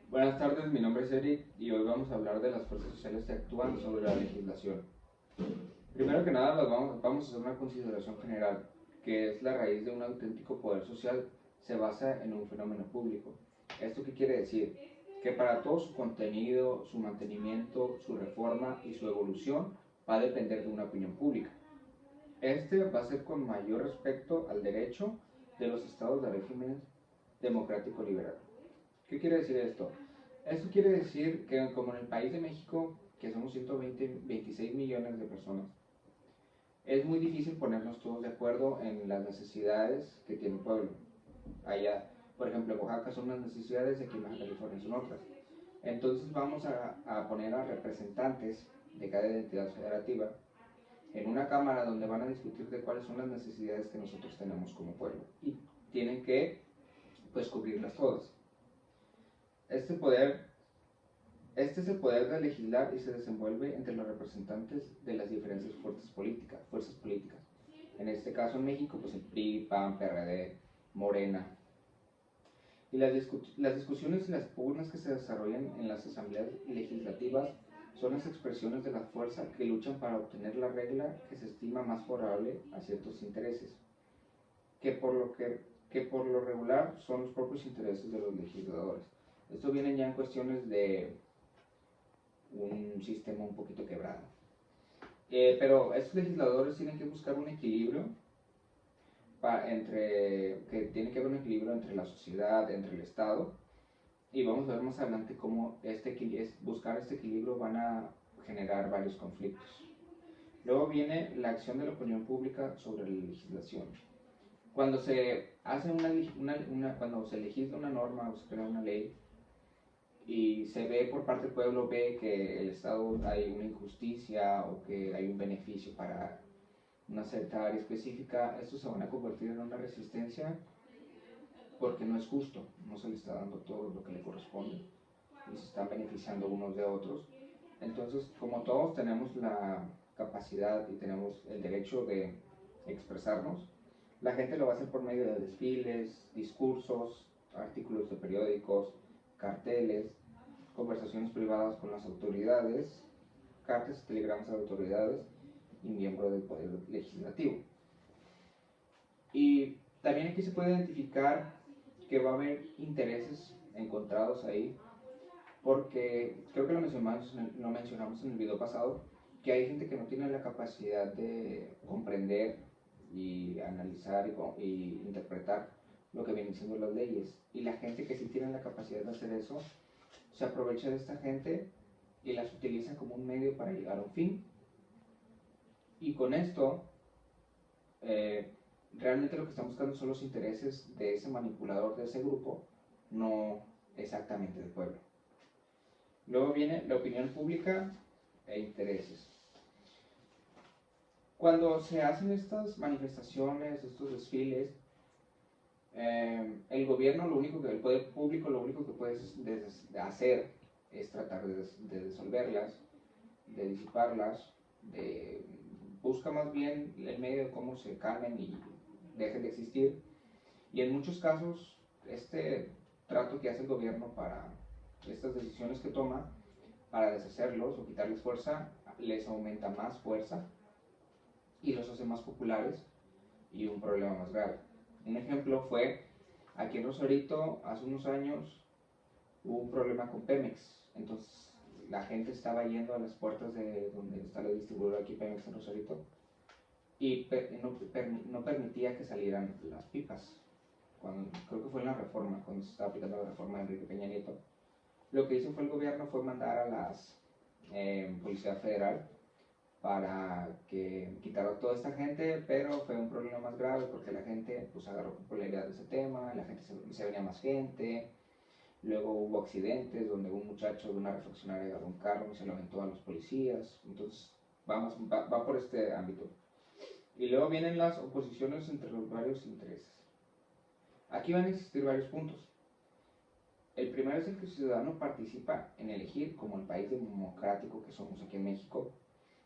Buenas tardes, mi nombre es Eric y hoy vamos a hablar de las fuerzas sociales que actúan sobre la legislación. Primero que nada, vamos a hacer una consideración general, que es la raíz de un auténtico poder social, se basa en un fenómeno público. ¿Esto qué quiere decir? Que para todo su contenido, su mantenimiento, su reforma y su evolución va a depender de una opinión pública. Este va a ser con mayor respecto al derecho de los estados de régimen democrático liberal. ¿Qué quiere decir esto? Esto quiere decir que como en el país de México, que somos 126 millones de personas, es muy difícil ponernos todos de acuerdo en las necesidades que tiene un pueblo. Allá, por ejemplo, en Oaxaca son unas necesidades y aquí en Baja California son otras. Entonces vamos a poner a representantes de cada entidad federativa en una cámara donde van a discutir de cuáles son las necesidades que nosotros tenemos como pueblo y tienen que pues cubrirlas todas. Este poder Este es el poder de legislar y se desenvuelve entre los representantes de las diferentes fuerzas políticas. En este caso en México, pues el PRI, PAN, PRD, Morena. Y las discusiones y las pugnas que se desarrollan en las asambleas legislativas son las expresiones de la fuerza que luchan para obtener la regla que se estima más favorable a ciertos intereses, que por lo regular son los propios intereses de los legisladores. Esto viene ya en cuestiones de un sistema un poquito quebrado. Pero estos legisladores tienen que buscar un equilibrio que tiene que haber un equilibrio entre la sociedad, entre el Estado, y vamos a ver más adelante cómo buscar este equilibrio van a generar varios conflictos. Luego viene la acción de la opinión pública sobre la legislación. Cuando se hace cuando se legisla una norma o se crea una ley, y se ve por parte del pueblo, ve que el Estado hay una injusticia o que hay un beneficio para una cierta área específica, estos se van a convertir en una resistencia porque no es justo, no se le está dando todo lo que le corresponde y se están beneficiando unos de otros. Entonces, como todos tenemos la capacidad y tenemos el derecho de expresarnos, la gente lo va a hacer por medio de desfiles, discursos, artículos de periódicos, carteles, conversaciones privadas con las autoridades, cartas y telegramas a autoridades y miembros del Poder Legislativo. Y también aquí se puede identificar que va a haber intereses encontrados ahí, porque creo que lo mencionamos en el video pasado, que hay gente que no tiene la capacidad de comprender y analizar y interpretar lo que vienen siendo las leyes. Y la gente que sí tiene la capacidad de hacer eso, se aprovecha de esta gente y las utiliza como un medio para llegar a un fin. Y con esto, eh, realmente lo que están buscando son los intereses de ese manipulador, de ese grupo, no exactamente del pueblo. Luego viene la opinión pública e intereses. Cuando se hacen estas manifestaciones, estos desfiles, el gobierno, el poder público, lo único que puede hacer es tratar de disolverlas, de disiparlas, busca más bien el medio de cómo se calmen y dejen de existir. Y en muchos casos, este trato que hace el gobierno para estas decisiones que toma, para deshacerlos o quitarles fuerza, les aumenta más fuerza y los hace más populares y un problema más grave. Un ejemplo fue aquí en Rosarito, hace unos años hubo un problema con Pemex, entonces la gente estaba yendo a las puertas de donde está la distribuidora aquí Pemex en Rosarito y no permitía que salieran las pipas. Creo que fue en la reforma, cuando se estaba aplicando la reforma de Enrique Peña Nieto. Lo que hizo fue el gobierno fue mandar a las Policía Federal para que quitara toda esta gente, pero fue un problema más grave porque la gente pues agarró popularidad de ese tema, la gente se venía más gente, luego hubo accidentes donde un muchacho de una refaccionaria agarró un carro y se lo aventó a los policías, entonces va por este ámbito. Y luego vienen las oposiciones entre los varios intereses. Aquí van a existir varios puntos. El primero es el que el ciudadano participa en elegir, como el país democrático que somos aquí en México,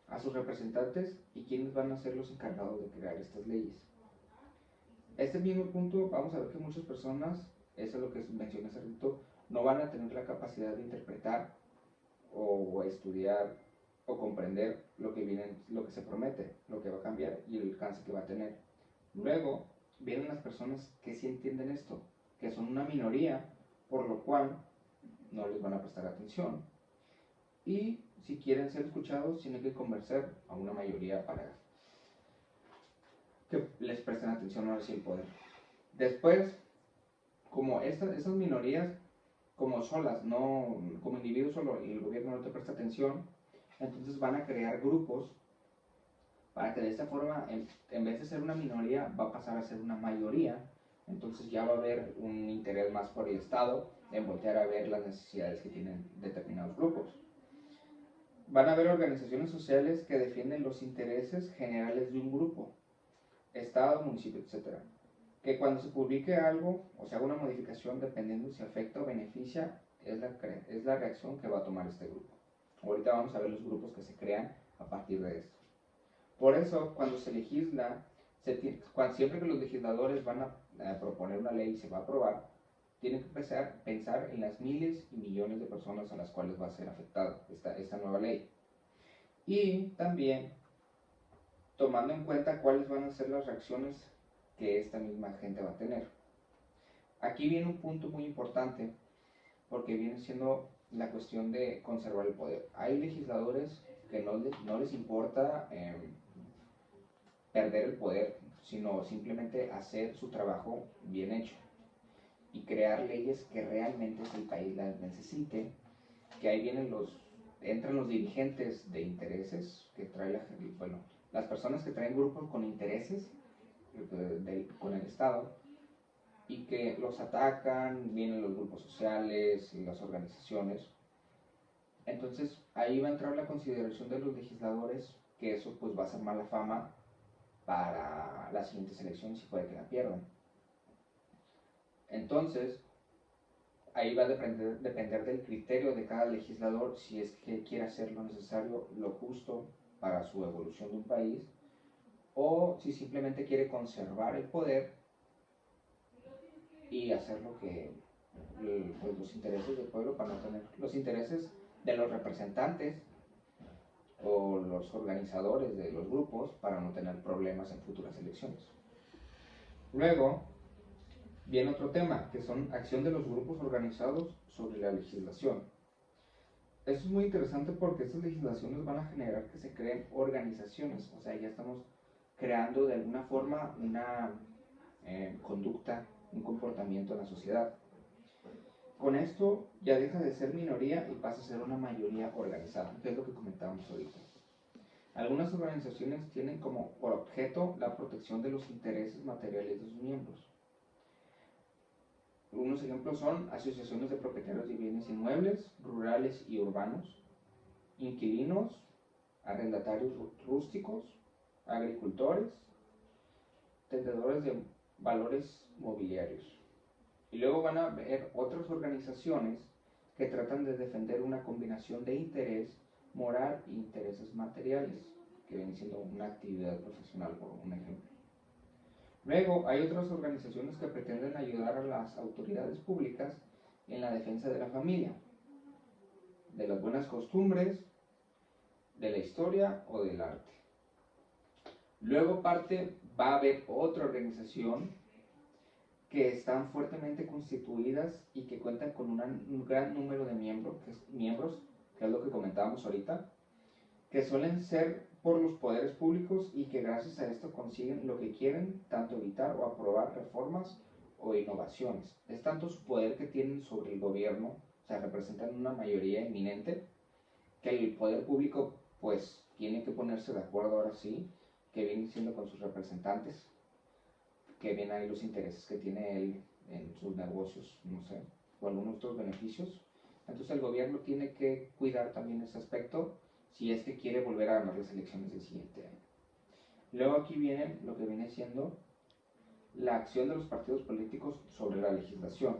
a sus representantes y quiénes van a ser los encargados de crear estas leyes. Este mismo punto vamos a ver que muchas personas, eso es lo que mencioné hace rato, no van a tener la capacidad de interpretar o estudiar o comprender lo que se promete, lo que va a cambiar y el alcance que va a tener. Luego vienen las personas que sí entienden esto, que son una minoría, por lo cual no les van a prestar atención. Y si quieren ser escuchados, tienen que convencer a una mayoría para que les presten atención ahora sí el poder. Después, como esas minorías, como solas, no, como individuos solo, y el gobierno no te presta atención, entonces van a crear grupos para que de esta forma, en vez de ser una minoría, va a pasar a ser una mayoría. Entonces ya va a haber un interés más por el Estado en voltear a ver las necesidades que tienen determinados grupos. Van a haber organizaciones sociales que defienden los intereses generales de un grupo, Estado, municipio, etc. Que cuando se publique algo o se haga una modificación, dependiendo si afecta o beneficia, es la reacción que va a tomar este grupo. Ahorita vamos a ver los grupos que se crean a partir de esto. Por eso, cuando se legisla, siempre que los legisladores van a proponer una ley y se va a aprobar, tienen que pensar en las miles y millones de personas a las cuales va a ser afectada esta nueva ley. Y también tomando en cuenta cuáles van a ser las reacciones que esta misma gente va a tener. Aquí viene un punto muy importante, porque viene siendo la cuestión de conservar el poder. Hay legisladores que no les importa perder el poder, sino simplemente hacer su trabajo bien hecho y crear leyes que realmente el país las necesite, que ahí entran los dirigentes de intereses que trae las personas que traen grupos con intereses con el Estado y que los atacan, vienen los grupos sociales y las organizaciones. Entonces ahí va a entrar la consideración de los legisladores, que eso pues va a ser mala fama para las siguientes elecciones y puede que la pierdan. Entonces ahí va a depender del criterio de cada legislador, si es que quiere hacer lo necesario, lo justo para su evolución de un país, o si simplemente quiere conservar el poder y hacer lo que pues, los intereses del pueblo, para no tener los intereses de los representantes o los organizadores de los grupos, para no tener problemas en futuras elecciones. Luego viene otro tema, que son acción de los grupos organizados sobre la legislación. Esto es muy interesante porque estas legislaciones van a generar que se creen organizaciones, o sea, ya estamos creando de alguna forma una conducta, un comportamiento en la sociedad. Con esto ya deja de ser minoría y pasa a ser una mayoría organizada, que es lo que comentábamos ahorita. Algunas organizaciones tienen como objeto la protección de los intereses materiales de sus miembros. Unos ejemplos son asociaciones de propietarios de bienes inmuebles, rurales y urbanos, inquilinos, arrendatarios rústicos, agricultores, tenedores de valores mobiliarios. Y luego van a haber otras organizaciones que tratan de defender una combinación de interés moral e intereses materiales, que viene siendo una actividad profesional, por un ejemplo. Luego hay otras organizaciones que pretenden ayudar a las autoridades públicas en la defensa de la familia, de las buenas costumbres, de la historia o del arte. Luego aparte va a haber otra organización que están fuertemente constituidas y que cuentan con un gran número de miembros, que es lo que comentábamos ahorita, que suelen ser por los poderes públicos y que gracias a esto consiguen lo que quieren, tanto evitar o aprobar reformas o innovaciones. Es tanto su poder que tienen sobre el gobierno, o sea, representan una mayoría eminente, que el poder público pues tiene que ponerse de acuerdo ahora sí, que viene siendo con sus representantes, que ven ahí los intereses que tiene él en sus negocios, no sé, o algunos otros beneficios. Entonces el gobierno tiene que cuidar también ese aspecto si es que quiere volver a ganar las elecciones del siguiente año. Luego aquí viene lo que viene siendo la acción de los partidos políticos sobre la legislación.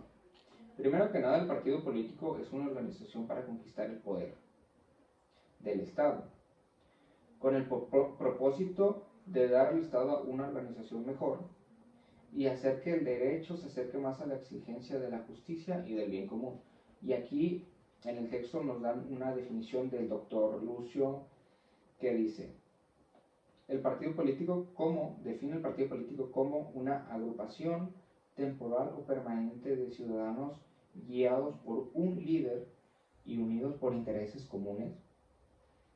Primero que nada, el partido político es una organización para conquistar el poder del Estado, con el propósito de dar al Estado una organización mejor y hacer que el derecho se acerque más a la exigencia de la justicia y del bien común. Y aquí en el texto nos dan una definición del doctor Lucio que dice, define el partido político como una agrupación temporal o permanente de ciudadanos guiados por un líder y unidos por intereses comunes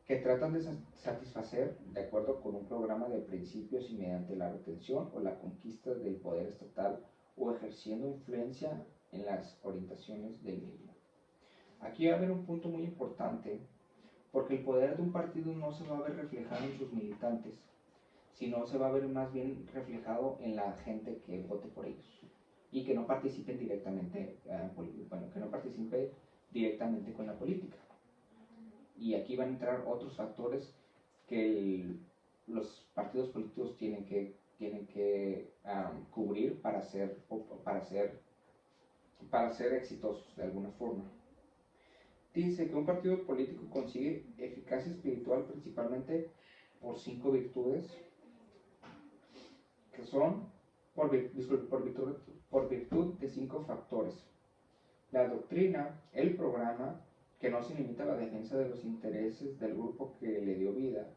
que tratan de satisfacer de acuerdo con un programa de principios y mediante la retención o la conquista del poder estatal o ejerciendo influencia en las orientaciones del mismo. Aquí va a haber un punto muy importante, porque el poder de un partido no se va a ver reflejado en sus militantes, sino se va a ver más bien reflejado en la gente que vote por ellos y que no participen directamente, que no participe directamente con la política. Y aquí van a entrar otros factores que los partidos políticos tienen que cubrir para ser exitosos de alguna forma. Dice que un partido político consigue eficacia espiritual principalmente por 5 virtudes, que son por virtud de 5 factores: la doctrina, el programa, que no se limita a la defensa de los intereses del grupo que le dio vida,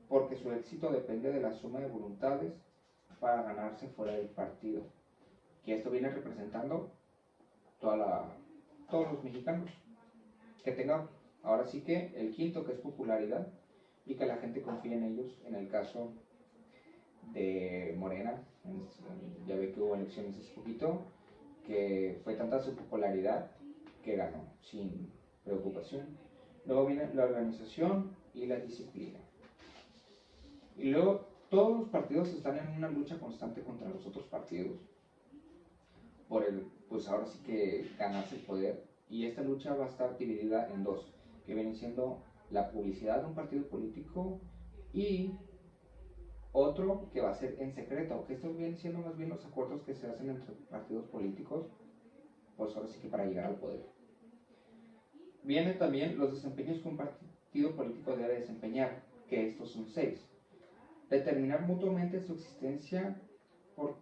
porque su éxito depende de la suma de voluntades para ganarse fuera del partido, que esto viene representando todos los mexicanos, que tengan ahora sí que el quinto, que es popularidad, y que la gente confíe en ellos. En el caso de Morena, ya ve que hubo elecciones hace poquito, que fue tanta su popularidad que ganó sin preocupación. Luego viene la organización y la disciplina. Y luego todos los partidos están en una lucha constante contra los otros partidos por pues ahora sí que ganarse el poder. Y esta lucha va a estar dividida en dos, que vienen siendo la publicidad de un partido político y otro que va a ser en secreto, que estos vienen siendo más bien los acuerdos que se hacen entre partidos políticos, pues ahora sí que para llegar al poder. Vienen también los desempeños que un partido político debe desempeñar, que estos son 6. Determinar mutuamente su existencia por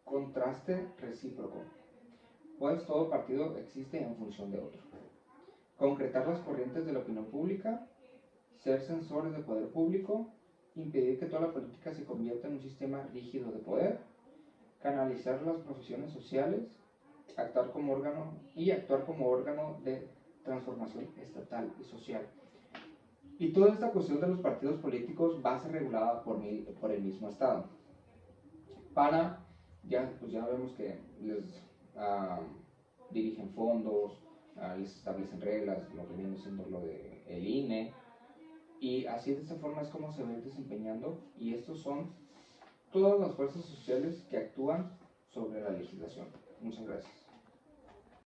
contraste recíproco, pues todo partido existe en función de otro. Concretar las corrientes de la opinión pública, ser censores del poder público, impedir que toda la política se convierta en un sistema rígido de poder, canalizar las profesiones sociales, actuar como órgano de transformación estatal y social. Y toda esta cuestión de los partidos políticos va a ser regulada por el mismo Estado. Pues ya vemos que les dirigen fondos, les establecen reglas, lo que viene siendo lo del INE, y así de esta forma es como se va a ir desempeñando, y estos son todas las fuerzas sociales que actúan sobre la legislación. Muchas gracias.